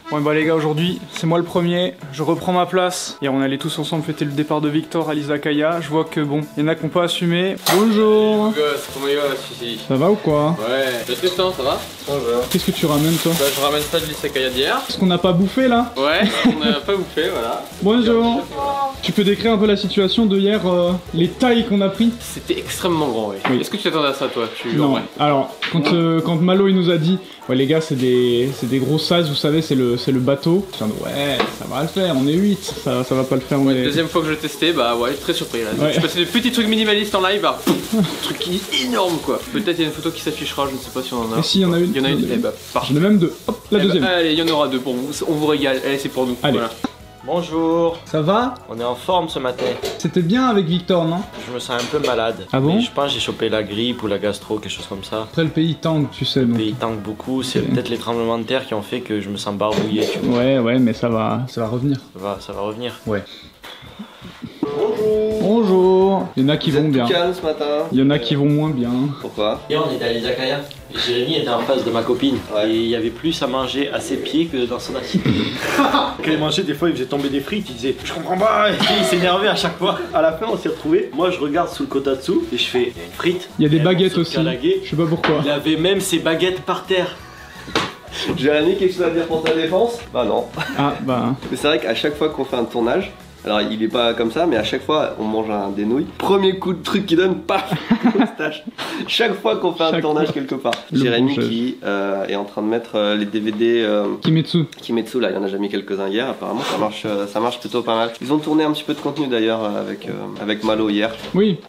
Bon bah les gars, aujourd'hui c'est moi le premier, je reprends ma place. Hier on allait tous ensemble fêter le départ de Victor à l'Izakaya. Je vois que bon, il y en a qui n'ont pas assumé. Bonjour. Comment il va ici? Ça va ou quoi? Ouais. Tristan, ça va? Bonjour. Qu'est-ce que tu ramènes toi? Bah je ramène ça de l'Izakaya d'hier. Est-ce qu'on n'a pas bouffé là? Ouais, on n'a pas bouffé, voilà. Bonjour. Tu peux décrire un peu la situation de hier, les tailles qu'on a pris? C'était extrêmement grand, ouais. Oui. Est-ce que tu t'attendais à ça toi? Non. Ouais. Alors, quand Malo il nous a dit, ouais les gars c'est des gros sizes, vous savez c'est le bateau. Je dis, ouais ça va le faire, on est 8, ça va pas le faire. Ouais, deuxième fois que je testais, bah ouais, très surpris là. Ouais. Je passais des petits trucs minimalistes en live, bah, truc énorme quoi. Peut-être il y a une photo qui s'affichera, je ne sais pas si on en a. Et si, il y en a une. Il y en a une, eh bah parfait. J'en ai même deux. Hop, la deuxième. Bah, allez, il y en aura deux pour vous, on vous régale, allez c'est pour nous. Allez. Voilà. Bonjour. Ça va? On est en forme ce matin. C'était bien avec Victor, non? Je me sens un peu malade. Ah bon? Mais je pense que j'ai chopé la grippe ou la gastro, quelque chose comme ça. Après le pays tangue, tu sais. Le donc. pays tangue beaucoup, c'est peut-être les tremblements de terre qui ont fait que je me sens barbouillé, tu vois. Ouais, mais ça va revenir. Ça va revenir. Ouais. Bonjour. Il y en a qui vont bien. Calme ce matin. Il y en a qui vont moins bien. Pourquoi? Hier on était à l'Izakaya. Jérémy était en face de ma copine. Ouais. Et il y avait plus à manger à ses pieds que dans son assiette. Quand il mangeait, des fois il faisait tomber des frites, il disait je comprends pas, et il s'énervait à chaque fois. À la fin on s'est retrouvés, moi je regarde sous le kotatsu et je fais il y a une frite. Il y a des Et baguettes morceau de aussi. karagué. Je sais pas pourquoi. Il avait même ses baguettes par terre. Jérémy, quelque chose à dire pour ta défense? Bah non. Ah bah. Mais c'est vrai qu'à chaque fois qu'on fait un tournage, alors il est pas comme ça, mais à chaque fois on mange des nouilles. Premier coup de truc qui donne, paf, moustache. Chaque fois qu'on fait un tournage quelque part. Le Jérémy bronchage. qui est en train de mettre les DVD Kimetsu. Kimetsu là, il en a déjà mis quelques-uns hier. Apparemment ça marche plutôt pas mal. Ils ont tourné un petit peu de contenu d'ailleurs avec Malo hier. Oui.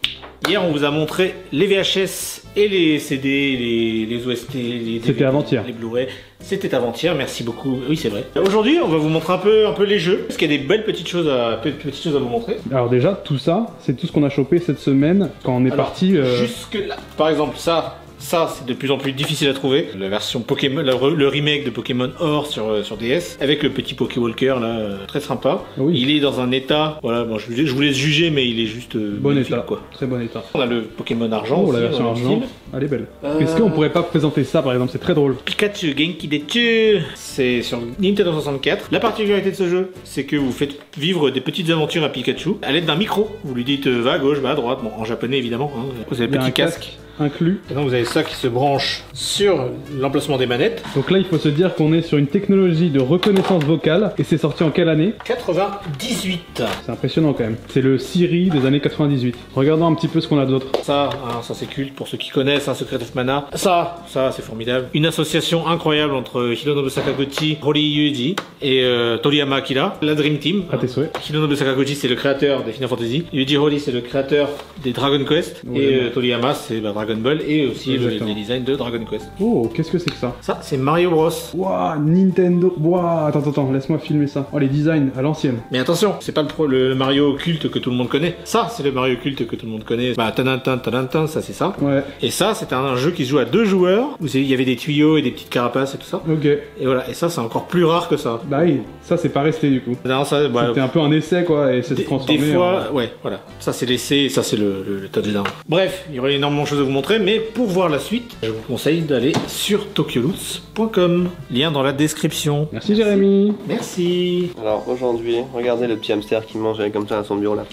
Hier on vous a montré les VHS et les CD, les OST, les DVD, C'était avant-hier. les Blu-ray. C'était avant-hier, merci beaucoup. Oui c'est vrai. Aujourd'hui on va vous montrer un peu les jeux, parce qu'il y a des belles petites choses à vous montrer. Alors déjà, tout ça, c'est tout ce qu'on a chopé cette semaine quand on est Alors, parti. Jusque là. Par exemple ça c'est de plus en plus difficile à trouver. La version Pokémon, le remake de Pokémon Or sur DS, avec le petit Pokéwalker là, très sympa. Oui. Il est dans un état, voilà, bon, je vous laisse juger, mais il est juste Bon magnifique, état, quoi. très bon état. On a le Pokémon Argent Oh, aussi, la version dans le argent, style. elle est belle. Est-ce qu'on pourrait pas présenter ça par exemple? C'est très drôle. Pikachu Genki Dechu, c'est sur Nintendo 64. La particularité de ce jeu, c'est que vous faites vivre des petites aventures à Pikachu à l'aide d'un micro. Vous lui dites va à gauche, va à droite, bon en japonais évidemment. Hein. Vous avez Il y le a petit un casque. Inclus. Et donc vous avez ça qui se branche sur l'emplacement des manettes. Donc là, il faut se dire qu'on est sur une technologie de reconnaissance vocale. Et c'est sorti en quelle année? 98. C'est impressionnant quand même. C'est le Siri des années 98. Regardons un petit peu ce qu'on a d'autre. Ça c'est culte pour ceux qui connaissent, Secret of Mana. Ça c'est formidable. Une association incroyable entre Hironobu Sakaguchi, Hori Yuji et Toriyama Akira, la Dream Team. À tes souhaits. Hironobu Sakaguchi c'est le créateur des Final Fantasy, Yuji Horii c'est le créateur des Dragon Quest, Ouais, et Toriyama c'est Dragon Ball et aussi Exactement. les designs de Dragon Quest. Oh, qu'est-ce que c'est que ça? Ça c'est Mario Bros. Waouh, Nintendo. Waouh, attends, laisse-moi filmer ça. Oh, les designs à l'ancienne. Mais attention, c'est pas le Mario culte que tout le monde connaît. Ça c'est le Mario culte que tout le monde connaît. Bah tadantin, ça c'est ça. Ouais, Et ça c'est un jeu qui se joue à 2 joueurs. Vous savez, il y avait des tuyaux et des petites carapaces et tout ça. ok. Et voilà, et ça c'est encore plus rare que ça. Bah oui, ça c'est pas resté du coup. Non, ça, bah, C'était un peu un essai quoi, et c'est des transformé fois, ouais, voilà. Ça c'est l'essai, et ça c'est le touchdown. Bref, il y aurait énormément de choses à vous montrer, mais pour voir la suite, je vous conseille d'aller sur tokyoloots.com. Lien dans la description. Merci Jérémy. Merci. Alors aujourd'hui, regardez le petit hamster qui mange comme ça à son bureau là.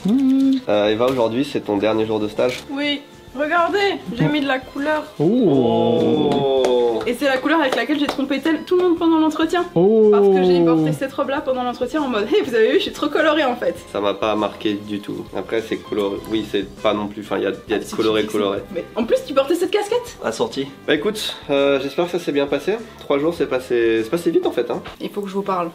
Eva, aujourd'hui c'est ton dernier jour de stage. Oui, regardez, j'ai mis de la couleur. Oh. Et c'est la couleur avec laquelle j'ai trompé tout le monde pendant l'entretien. Oh. Parce que j'ai porté cette robe là pendant l'entretien en mode hey, vous avez vu, je suis trop colorée en fait. Ça m'a pas marqué du tout. Après c'est coloré, oui c'est pas non plus, enfin il y a de coloré. Mais en plus, tu portais cette casquette. Assorti. Bah écoute, j'espère que ça s'est bien passé. 3 jours c'est passé vite en fait hein. Il faut que je vous parle.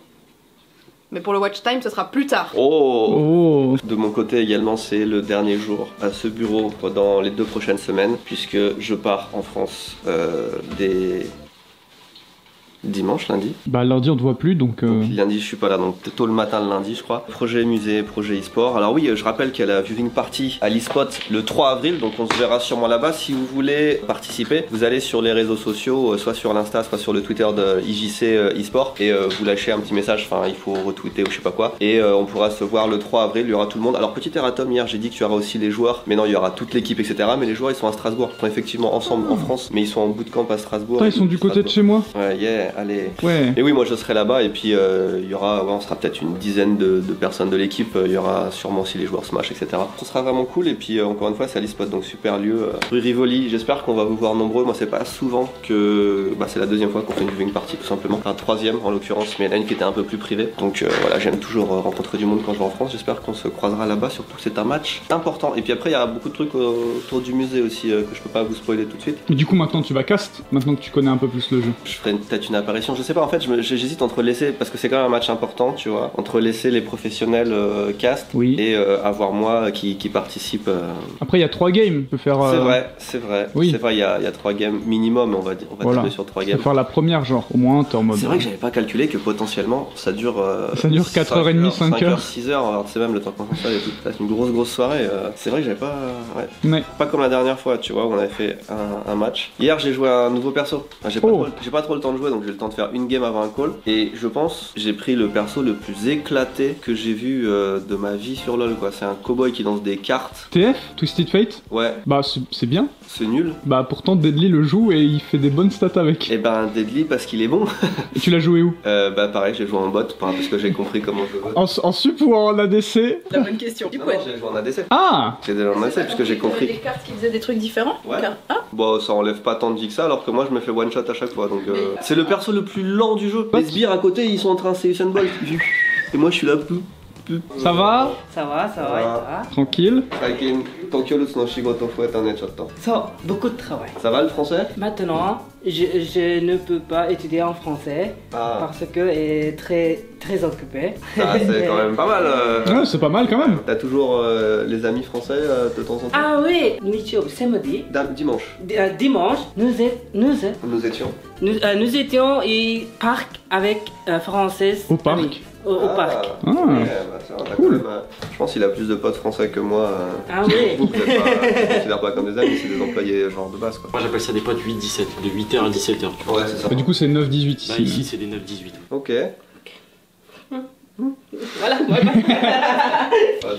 Mais pour le watch time, ce sera plus tard. Oh. Oh. De mon côté également, c'est le dernier jour à ce bureau pendant les 2 prochaines semaines, puisque je pars en France dès dimanche, lundi. Bah lundi on te voit plus donc. Lundi je suis pas là, donc tôt le matin le lundi je crois. Projet musée, projet e-sport. Alors oui, je rappelle qu'il y a la viewing party à l'e-spot le 3 avril, donc on se verra sûrement là-bas. Si vous voulez participer, vous allez sur les réseaux sociaux, soit sur l'Insta, soit sur le Twitter de IJC e-sport, et vous lâchez un petit message, enfin il faut retweeter ou je sais pas quoi, et on pourra se voir le 3 avril, il y aura tout le monde. Alors petit erratum, hier j'ai dit qu'il y aura aussi les joueurs, mais non il y aura toute l'équipe etc. Mais les joueurs ils sont à Strasbourg, ils sont effectivement ensemble en France, mais ils sont en bootcamp à Strasbourg. Putain, ils sont du côté de chez moi. Ouais, yeah. allez. Ouais. Et oui, moi je serai là-bas et puis il y aura, on sera peut-être une dizaine de personnes de l'équipe. Il y aura sûrement aussi les joueurs Smash, etc. Ce sera vraiment cool et puis encore une fois, c'est à l'eSpot, donc super lieu. Rue Rivoli, j'espère qu'on va vous voir nombreux. Moi, c'est pas souvent que. C'est la deuxième fois qu'on fait une viewing party, tout simplement. Enfin, troisième en l'occurrence, mais il y en a une qui était un peu plus privée. Donc voilà, j'aime toujours rencontrer du monde quand je vais en France. J'espère qu'on se croisera là-bas, surtout que c'est un match important. Et puis après, il y a beaucoup de trucs autour du musée aussi que je peux pas vous spoiler tout de suite. Mais du coup, maintenant tu vas cast, maintenant que tu connais un peu plus le jeu. Je ferai peut-être une apparition, je sais pas, en fait j'hésite entre laisser, parce que c'est quand même un match important, tu vois, entre laisser les professionnels cast Oui. et avoir moi qui participe. Après, il y a 3 games, tu peux faire. C'est vrai, Oui. c'est vrai, il y a 3 games minimum, on va Voilà. tabler sur 3 Tu games. peux faire la première, genre, au moins t'es en mode. C'est vrai que j'avais pas calculé que potentiellement ça dure. Ça dure 4h30, 5h. 6h, alors c'est même le temps qu'on s'installe et tout. C'est une grosse soirée. C'est vrai que j'avais pas. Ouais. Ouais. Pas comme la dernière fois, tu vois, où on avait fait un match. Hier, j'ai joué à un nouveau perso. Enfin, j'ai pas trop le temps de jouer, donc j'ai le temps de faire une game avant un call. Et je pense, j'ai pris le perso le plus éclaté que j'ai vu de ma vie sur LoL, quoi. C'est un cowboy qui lance des cartes. TF, Twisted Fate. Ouais, Bah, c'est bien. c'est nul. Bah, pourtant, Deadly le joue et il fait des bonnes stats avec. Et ben, Deadly parce qu'il est bon. Et tu l'as joué où? Pareil, j'ai joué en bot parce que j'ai compris comment jouer bot. En sup ou en ADC? La bonne question. Du Non, coup, j'ai joué en ADC. Ah! J'ai déjà en ADC puisque j'ai des compris. cartes qui faisaient des trucs différents. Ouais. Ah, Bon, ça enlève pas tant de vie que ça, alors que moi je me fais one shot à chaque fois. Donc c'est le perso le plus lent du jeu. Les sbires à côté, ils sont en train de Usain Bolt. Et moi je suis là. Ça va? Ça va, et toi? Tranquille? 最近東京ルツの仕事増えたねちょっと。 So, beaucoup de travail. Ça va le français? Maintenant, je ne peux pas étudier en français Ah, parce que est très occupé. ça c'est quand même pas mal. Ouais, c'est pas mal quand même. T'as toujours les amis français de temps en temps? Ah oui, samedi, Dimanche, dimanche, nous étions au parc avec Français. Au parc? amis. Au parc. Ah. Ouais, bah, ça va, t'as quand même, je pense qu'il a plus de potes français que moi. Ah oui. Vous êtes pas, je ne considère pas comme des amis, c'est des employés genre de base quoi. Moi j'appelle ça des potes 8-17, de 8h à 17h. Tu vois. Ouais, c'est ça. Bah, du coup, c'est 9-18 ici. Bah, ici c'est des 9-18. Ok. Voilà.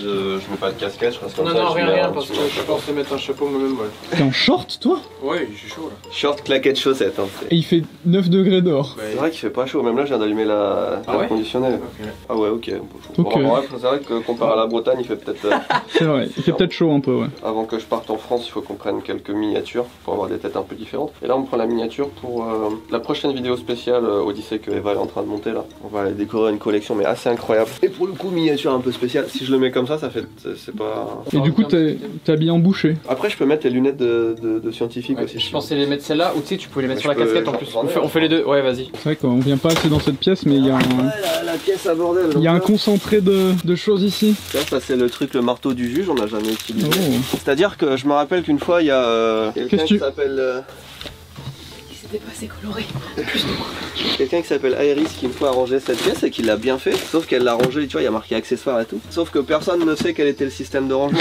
Je mets pas de casquette, je reste comme ça. Non, je mets rien, un parce que petit je pensais mettre un chapeau moi-même, ouais. T'es en short, toi? Ouais, je suis chaud là. Short, claquette, chaussettes. Hein. Et il fait 9 degrés dehors. C'est vrai qu'il fait pas chaud, même là je viens d'allumer la Ah ouais conditionnelle. Ok. Ah ouais, ok. Ok. Bon, ouais, c'est vrai que comparé à la Bretagne, il fait peut-être. C'est vrai, il fait peut-être chaud un peu, ouais. Avant que je parte en France, il faut qu'on prenne quelques miniatures pour avoir des têtes un peu différentes. Et là, on prend la miniature pour la prochaine vidéo spéciale Odyssey que Eva est en train de monter là. On va aller décorer une collection, mais assez incroyable. Et pour le coup, miniature un peu spéciale. Si je le mets comme ça fait. C'est pas. Et du coup, t'es habillé en boucher. Après, je peux mettre les lunettes de scientifique Ouais, aussi. je pensais les mettre celle-là ou tu sais, tu pouvais les mettre Mais sur la je peux- casquette en plus. j'en ai, On fait les deux, ouais, vas-y. C'est vrai qu'on vient pas assez dans cette pièce, mais il y a un, La pièce à bordel. il y a un concentré de choses ici. Ça c'est le truc, le marteau du juge, on n'a jamais utilisé. Oh. C'est-à-dire que je me rappelle qu'une fois, il y a quelqu'un Qu'est-ce qui tu- s'appelle. c'était pas assez coloré. Quelqu'un qui s'appelle Iris qui une fois a rangé cette pièce et qui l'a bien fait, sauf qu'elle l'a rangé, tu vois, il y a marqué accessoires et tout. Sauf que personne ne sait quel était le système de rangement.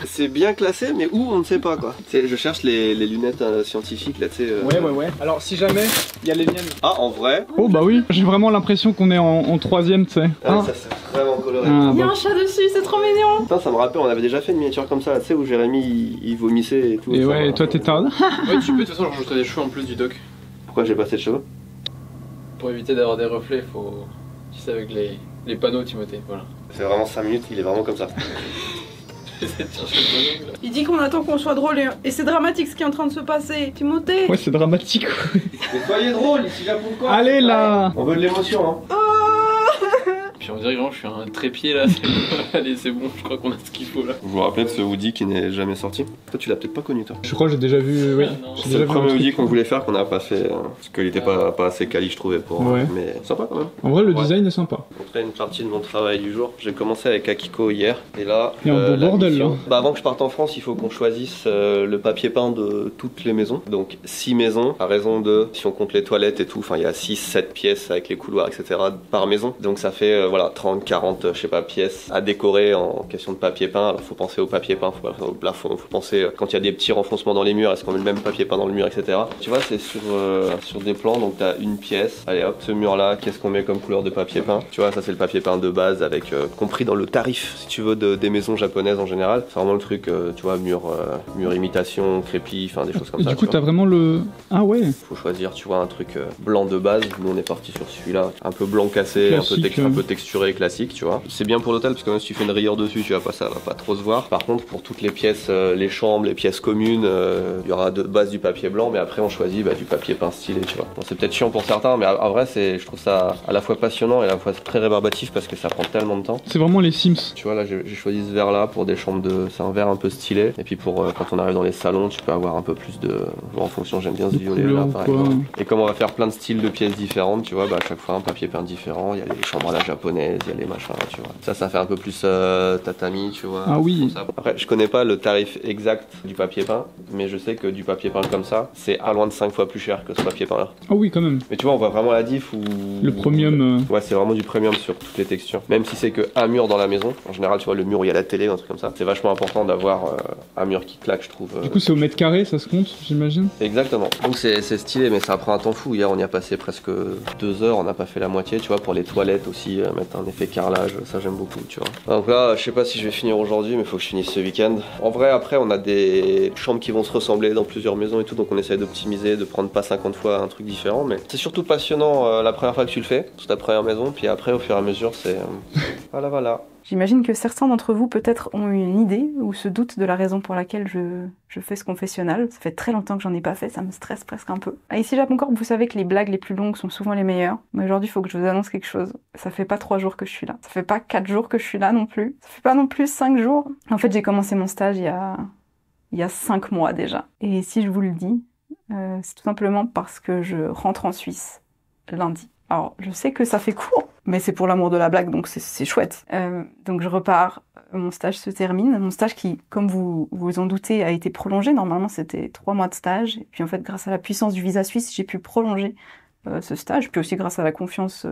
C'est bien classé, mais où on ne sait pas quoi. Je cherche les lunettes scientifiques là, tu sais. Ouais. Alors, si jamais, il y a les miennes. Ah, en vrai? Oh, bah oui, j'ai vraiment l'impression qu'on est en troisième, tu sais. Ah, ça c'est vraiment coloré. Ah, Il y a bah. un chat dessus, c'est trop mignon. Putain, ça me rappelle, on avait déjà fait une miniature comme ça, tu sais, où Jérémy il vomissait et tout. Et Enfin, ouais, et toi, t'es tard. Ouais, tu peux, de toute façon, rajouter des cheveux en plus du doc. Pourquoi j'ai pas assez de cheveux? Pour éviter d'avoir des reflets, faut. Tu sais, avec les panneaux, Timothée, voilà. Ça fait vraiment 5 minutes, il est vraiment comme ça. J'essaie de chercher le panneau là. Il dit qu'on attend qu'on soit drôle et c'est dramatique ce qui est en train de se passer. Timothée. Ouais, c'est dramatique. Mais soyez drôle, ici là pourquoi? Allez là. On veut de l'émotion, hein. Oh. Puis on dirait vraiment je suis un trépied là. Allez, c'est bon, je crois qu'on a ce qu'il faut là. Vous vous rappelez de ce hoodie qui n'est jamais sorti? Toi, tu l'as peut-être pas connu, toi. Je crois que j'ai déjà vu. Oui. Ah, non. J'ai C'est déjà le vu un premier truc. hoodie qu'on voulait faire qu'on n'a pas fait parce qu'il était pas assez quali, je trouvais, pour. Ouais. Mais sympa quand même. En vrai, le Ouais. design est sympa. Montrer une partie de mon travail du jour. J'ai commencé avec Akiko hier et là. Il y a un beau la bordel, mission- là. Bah, avant que je parte en France, il faut qu'on choisisse le papier peint de toutes les maisons. Donc 6 maisons à raison de, si on compte les toilettes et tout, enfin il y a 6-7 pièces avec les couloirs, etc. par maison. Donc ça fait voilà, 30, 40, je sais pas, pièces à décorer en question de papier peint. Alors faut penser au papier peint, faut penser au plafond, faut penser quand il y a des petits renfoncements dans les murs, est-ce qu'on met le même papier peint dans le mur, etc. Tu vois, c'est sur des plans, donc t'as une pièce, allez hop, ce mur-là, qu'est-ce qu'on met comme couleur de papier peint? Tu vois, ça c'est le papier peint de base avec, compris dans le tarif, si tu veux, des maisons japonaises en général. C'est vraiment le truc, tu vois, mur imitation, crépi, enfin des choses comme ça. Du coup, t'as vraiment le... Ah ouais. Faut choisir, tu vois, un truc blanc de base. Nous on est parti sur celui-là, un peu blanc cassé, classique, un peu texturé, classique, tu vois. C'est bien pour l'hôtel parce que même si tu fais une rayure dessus, tu vas pas, ça va pas trop se voir. Par contre, pour toutes les pièces, les chambres, les pièces communes, il y aura de base du papier blanc, mais après on choisit du papier peint stylé, tu vois. Bon, c'est peut-être chiant pour certains, mais en vrai, je trouve ça à la fois passionnant et à la fois très rébarbatif parce que ça prend tellement de temps. C'est vraiment les Sims. Tu vois, là j'ai choisi ce verre là pour des chambres c'est un verre un peu stylé. Et puis pour quand on arrive dans les salons, tu peux avoir un peu plus de. En fonction, j'aime bien ce violet là par exemple. Et comme on va faire plein de styles de pièces différentes, tu vois, à chaque fois un papier peint différent. Il y a les chambres à la japonaise, il y a les machins, tu vois. Ça fait un peu plus tatami, tu vois. Ah oui. Après, je connais pas le tarif exact du papier peint, mais je sais que du papier peint comme ça, c'est à loin de 5 fois plus cher que ce papier peint là. Ah oui, quand même. Mais tu vois, on voit vraiment la diff ou. Le premium. Ouais, c'est vraiment du premium sur toutes les textures. Même si c'est que un mur dans la maison, en général, tu vois, le mur où il y a la télé, un truc comme ça, c'est vachement important d'avoir un mur qui claque, je trouve. Du coup, c'est au mètre carré, ça se compte, j'imagine. Exactement. Donc c'est stylé, mais ça prend un temps fou. Hier, on y a passé presque 2 heures, on n'a pas fait la moitié, tu vois, pour les toilettes aussi, mettre un effet carrelage, ça j'aime beaucoup, tu vois. Donc là, je sais pas si je vais finir aujourd'hui, mais faut que je finisse ce week-end. En vrai, après, on a des chambres qui vont se ressembler dans plusieurs maisons et tout, donc on essaie d'optimiser, de prendre pas 50 fois un truc différent, mais c'est surtout passionnant la première fois que tu le fais, sur ta première maison, puis après, au fur et à mesure, c'est... voilà. J'imagine que certains d'entre vous peut-être ont une idée ou se doutent de la raison pour laquelle je fais ce confessionnal. Ça fait très longtemps que j'en ai pas fait, ça me stresse presque un peu. Ici Japon Corp, vous savez que les blagues les plus longues sont souvent les meilleures. Mais aujourd'hui, il faut que je vous annonce quelque chose. Ça fait pas 3 jours que je suis là. Ça fait pas 4 jours que je suis là non plus. Ça fait pas non plus 5 jours. En fait, j'ai commencé mon stage il y a 5 mois déjà. Et si je vous le dis, c'est tout simplement parce que je rentre en Suisse lundi. Alors, je sais que ça fait court, mais c'est pour l'amour de la blague, donc c'est chouette. Donc je repars, mon stage se termine. Mon stage qui, comme vous vous en doutez, a été prolongé. Normalement, c'était 3 mois de stage. Et puis en fait, grâce à la puissance du visa suisse, j'ai pu prolonger ce stage. Puis aussi grâce à la confiance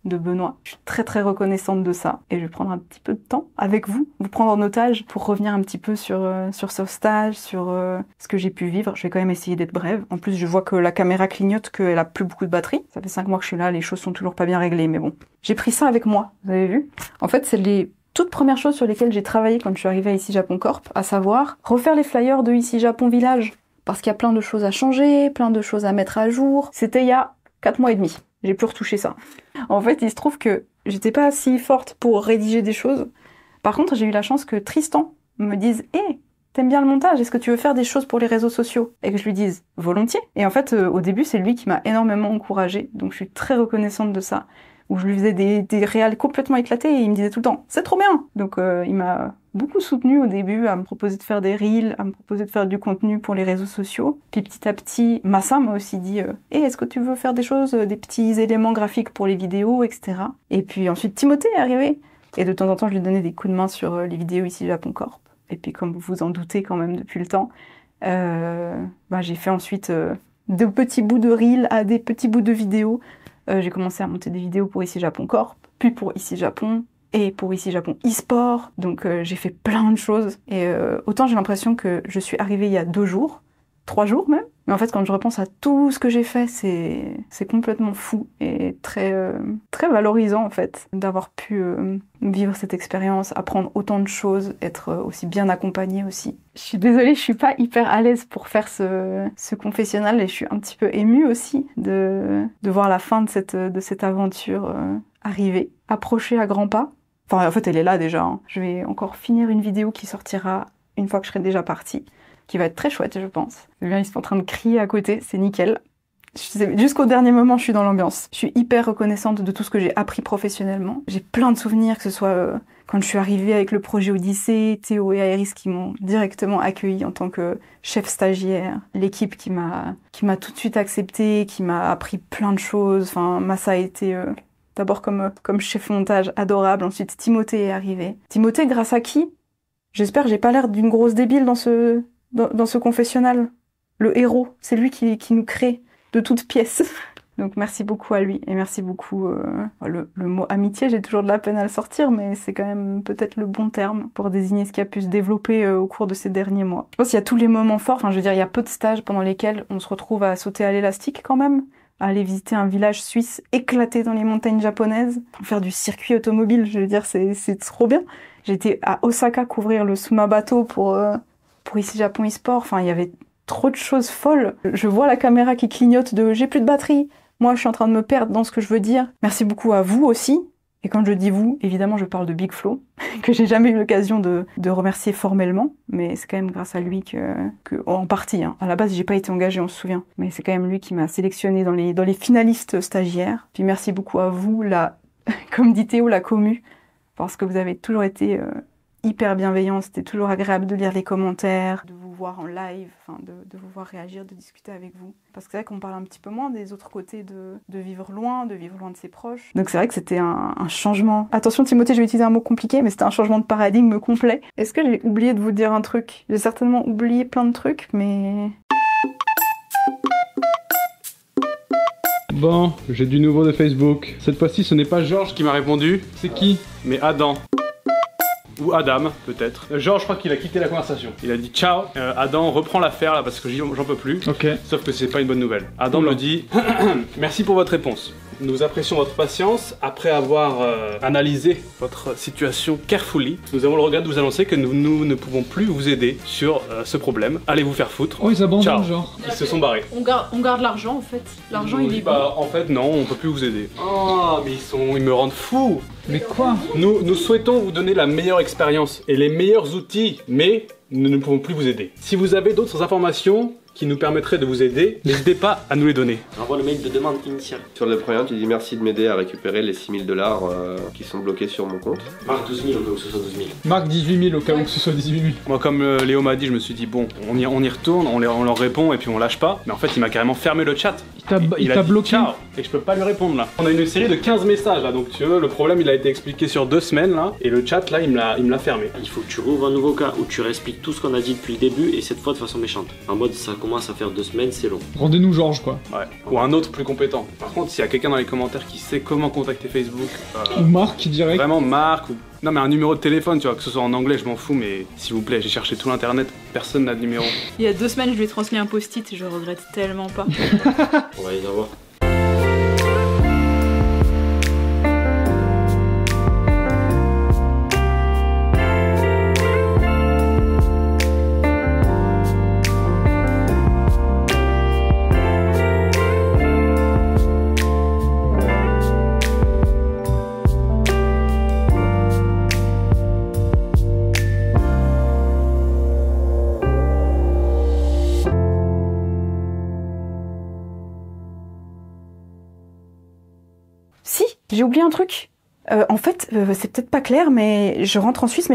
de Benoît. Je suis très très reconnaissante de ça. Et je vais prendre un petit peu de temps avec vous prendre en otage pour revenir un petit peu sur ce stage, sur ce que j'ai pu vivre. Je vais quand même essayer d'être brève. En plus, je vois que la caméra clignote, qu'elle a plus beaucoup de batterie. Ça fait 5 mois que je suis là, les choses sont toujours pas bien réglées, mais bon. J'ai pris ça avec moi, vous avez vu? En fait, c'est les toutes premières choses sur lesquelles j'ai travaillé quand je suis arrivée à Ici Japon Corp, à savoir refaire les flyers de Ici Japon Village. Parce qu'il y a plein de choses à changer, plein de choses à mettre à jour. C'était il y a 4 mois et demi. J'ai pu retoucher ça. En fait, il se trouve que j'étais pas si forte pour rédiger des choses. Par contre, j'ai eu la chance que Tristan me dise « Hé, t'aimes bien le montage, est-ce que tu veux faire des choses pour les réseaux sociaux ?» Et que je lui dise « Volontiers !» Et en fait, au début, c'est lui qui m'a énormément encouragée, donc je suis très reconnaissante de ça. Où je lui faisais des réals complètement éclatés et il me disait tout le temps « C'est trop bien !» Donc il m'a beaucoup soutenue au début à me proposer de faire des reels, à me proposer de faire du contenu pour les réseaux sociaux. Puis petit à petit, Massa m'a aussi dit « Hey, est-ce que tu veux faire des choses, des petits éléments graphiques pour les vidéos, etc. » Et puis ensuite, Timothée est arrivé. Et de temps en temps, je lui donnais des coups de main sur les vidéos Ici Japon Corp. Et puis comme vous vous en doutez quand même depuis le temps, j'ai fait ensuite de petits bouts de reels à des petits bouts de vidéos. J'ai commencé à monter des vidéos pour Ici Japon Corp, puis pour Ici Japon, et pour Ici Japon e-sport. Donc j'ai fait plein de choses. Et autant j'ai l'impression que je suis arrivée il y a 2 jours, 3 jours même. Mais en fait, quand je repense à tout ce que j'ai fait, c'est complètement fou et très valorisant en fait d'avoir pu vivre cette expérience, apprendre autant de choses, être aussi bien accompagnée aussi. Je suis désolée, je suis pas hyper à l'aise pour faire ce confessionnal et je suis un petit peu émue aussi de voir la fin de cette aventure arriver, approcher à grands pas. Enfin, en fait, elle est là déjà. Hein. Je vais encore finir une vidéo qui sortira une fois que je serai déjà partie, qui va être très chouette, je pense. C'est bien, ils sont en train de crier à côté, c'est nickel. Jusqu'au dernier moment, je suis dans l'ambiance. Je suis hyper reconnaissante de tout ce que j'ai appris professionnellement. J'ai plein de souvenirs, que ce soit quand je suis arrivée avec le projet Odyssée, Théo et Aéris qui m'ont directement accueillie en tant que chef stagiaire. L'équipe qui m'a tout de suite acceptée, qui m'a appris plein de choses. Enfin, Massa a été d'abord comme chef montage adorable. Ensuite, Timothée est arrivé. Timothée, grâce à qui? J'espère que j'ai pas l'air d'une grosse débile dans ce confessionnal. Le héros, c'est lui qui nous crée de toutes pièces. Donc merci beaucoup à lui et merci beaucoup. Le mot amitié, j'ai toujours de la peine à le sortir, mais c'est quand même peut-être le bon terme pour désigner ce qui a pu se développer au cours de ces derniers mois. Je pense qu'il y a tous les moments forts, enfin je veux dire, il y a peu de stages pendant lesquels on se retrouve à sauter à l'élastique quand même, à aller visiter un village suisse éclaté dans les montagnes japonaises, faire du circuit automobile, je veux dire, c'est trop bien. J'étais à Osaka couvrir le Sumabato pour ici Japon eSport, enfin il y avait trop de choses folles. Je vois la caméra qui clignote de j'ai plus de batterie. Moi, je suis en train de me perdre dans ce que je veux dire. Merci beaucoup à vous aussi. Et quand je dis vous, évidemment, je parle de Big Flo, que j'ai jamais eu l'occasion de remercier formellement. Mais c'est quand même grâce à lui que en partie, hein. À la base, j'ai pas été engagée, on se souvient. Mais c'est quand même lui qui m'a sélectionnée dans les finalistes stagiaires. Puis merci beaucoup à vous, comme dit Théo, la commu. Parce que vous avez toujours été hyper bienveillant, c'était toujours agréable de lire les commentaires, de vous voir en live, enfin de vous voir réagir, de discuter avec vous. Parce que c'est vrai qu'on parle un petit peu moins des autres côtés de vivre loin de ses proches. Donc c'est vrai que c'était un changement. Attention Timothée, je vais utiliser un mot compliqué, mais c'était un changement de paradigme complet. Est-ce que j'ai oublié de vous dire un truc? J'ai certainement oublié plein de trucs, mais... Bon, j'ai du nouveau de Facebook. Cette fois-ci, ce n'est pas Georges qui m'a répondu. C'est qui? Mais Adam. Ou Adam, peut-être. Georges, je crois qu'il a quitté la conversation. Il a dit ciao, Adam, reprends l'affaire là parce que j'en peux plus. Ok. Sauf que c'est pas une bonne nouvelle. Adam me dit merci pour votre réponse. Nous apprécions votre patience. Après avoir analysé votre situation carefully, nous avons le regret de vous annoncer que nous ne pouvons plus vous aider sur ce problème. Allez vous faire foutre. Oh, ils abandonnent, genre. Ils se sont barrés. On garde l'argent en fait. L'argent il est bah, en fait, non, on peut plus vous aider. Oh, mais ils me rendent fou. Mais quoi? Nous souhaitons vous donner la meilleure expérience et les meilleurs outils, mais nous ne pouvons plus vous aider. Si vous avez d'autres informations qui nous permettraient de vous aider, n'hésitez pas à nous les donner. Envoie le mail de demande initiale. Sur le premier, tu dis merci de m'aider à récupérer les 6 000 $ qui sont bloqués sur mon compte. Marque 12 000 au cas où ce soit 12 000. Marque 18 000 au cas où ce soit 18 000. Moi, comme Léo m'a dit, je me suis dit bon, on y retourne, on leur répond et puis on lâche pas. Mais en fait, il m'a carrément fermé le chat. Il t'a bloqué. Ciao, et je peux pas lui répondre là. On a une série de 15 messages là, donc tu veux, le problème il a été expliqué sur 2 semaines là, et le chat là, il me l'a fermé. Il faut que tu rouvres un nouveau cas où tu réexpliques tout ce qu'on a dit depuis le début et cette fois de façon méchante. En mode ça commence à faire 2 semaines, c'est long. Rendez-nous Georges quoi. Ouais. Ou un autre plus compétent. Par contre, s'il y a quelqu'un dans les commentaires qui sait comment contacter Facebook, ou Marc direct. Vraiment Marc ou... Non mais un numéro de téléphone, tu vois, que ce soit en anglais, je m'en fous, mais s'il vous plaît, j'ai cherché tout l'internet, personne n'a de numéro. Il y a 2 semaines, je lui ai transmis un post-it et je regrette tellement pas. On va les avoir. Si, j'ai oublié un truc. En fait, c'est peut-être pas clair, mais je rentre en Suisse, mais